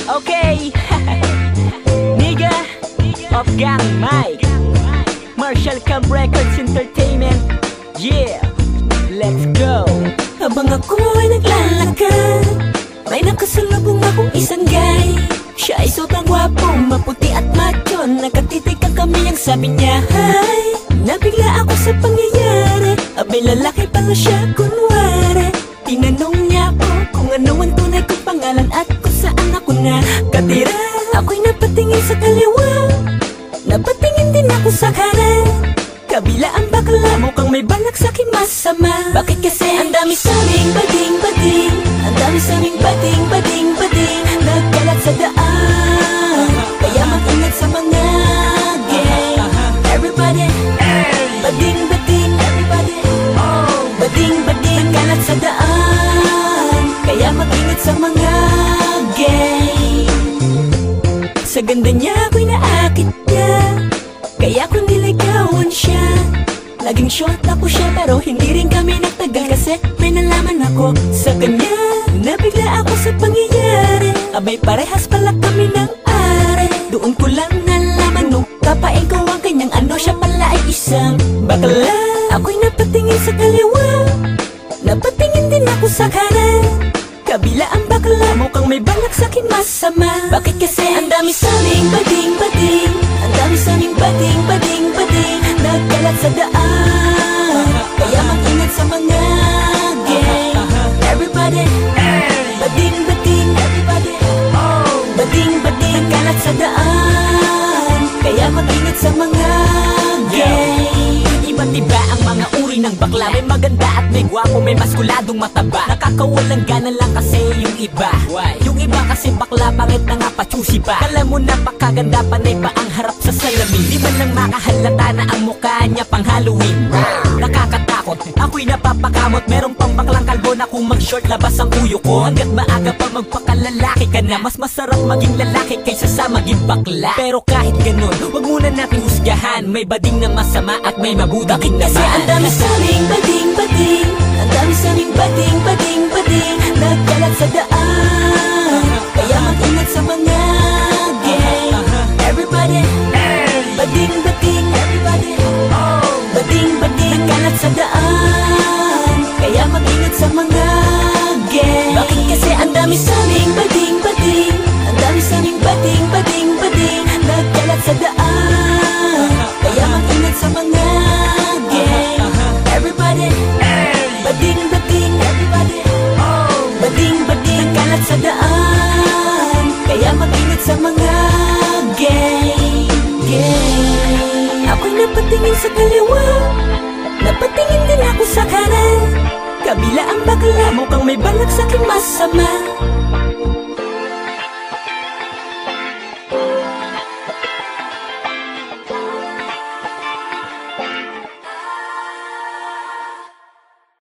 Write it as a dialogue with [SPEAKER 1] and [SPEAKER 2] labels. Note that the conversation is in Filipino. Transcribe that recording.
[SPEAKER 1] Okay. Nigga of Gang Mike, Marshall Camp Records Entertainment. Yeah, let's go.
[SPEAKER 2] Habang ako'y naglalakad, may nakasalubong akong isang guy. Siya ay sobrang gwapo, maputi at macho. Nakatitigan kami ang sabi niya, hi. Nabigla ako sa pangyayari, abay lalaki pala siya kunwari. Tinanong niya ako kung ano ang tunay kong pangalan at kung saan ako nakatira. Ako'y napatingin sa kaliwa, napatingin din ako sa kanan. Kabila ang bakla, mukhang may balak sa'kin masama. Bakit kasi ang dami saming bading-bading, ang dami saming bading-bading-bading nagkalat sa daan, kaya mag-ingat sa mga gang. Everybody, bading-bading, everybody, bading-bading nagkalat sa daan, kaya mag-ingat sa mga gang. Sa ganda niya ako'y naakit niya, kaya ko niligawan siya. Laging short ako siya pero hindi rin kami nagtagal, kasi may nalaman ako sa kanya. Nabigla ako sa pangyayari, abay parehas pala kami ng are. Doon ko lang nalaman nung kapain ko ang kanyang ano, siya pala ay isang bakla. Ako'y napatingin sa kaliwa, napatingin din ako sa kanan. Kabila ang bakla, mukhang may balak sa'kin masama. Bakit kasi ang dami saming bading-bading, ang dami saming bading-bading-bading nagkalat sa daan, kaya mag-ingat sa mga gang. Everybody, bading-bading, everybody, bading-bading nagkalat sa daan, kaya mag-ingat sa mga gang.
[SPEAKER 1] Iba't iba ang mga uri ng bakla, may maganda at may gwapo, may maskuladong mataba. Nakakawalang gana lang kasi yung iba. Yung iba kasi bakla, pangit na nga pa-choosy pa. Alam mo napakaganda, panay pa ang harap sa salamin. Di man lang makahalata na ang mukha niya pang Halloween. Nakakatakot, ako'y napapakamot. Merong pang baklang kalbo na kung mag-short labas ang uyo ko. Hanggat maaga pa magpakalalaki ka na, mas masarap maging lalaki kaysa sa maging bakla. Pero kahit ganun, wag muna natin husgahan, may bading na masama at may mabuti.
[SPEAKER 2] Bakit kasi ang dami saming bading-bading, ang dami saming bading-bading-bading nagkalat sa daan, kaya mag-ingat sa mga gang. Everybody, bading-bading, everybody, bading-bading nagkalat sa daan, kaya mag-ingat sa mga gang. Bakit kasi ang dami saming bading-bading, ang dami saming bading-bading-bading nagkalat sa daan, kaya mag-ingat sa mga gang. Everybody, bading-bading, everybody, bading-bading nagkalat sa daan, kaya mag-ingat sa mga gang. Ako'y napatingin sa kaliwa, napatingin din ako sa kanan. Kabila ang bakla, mukhang may balak sa'kin masama.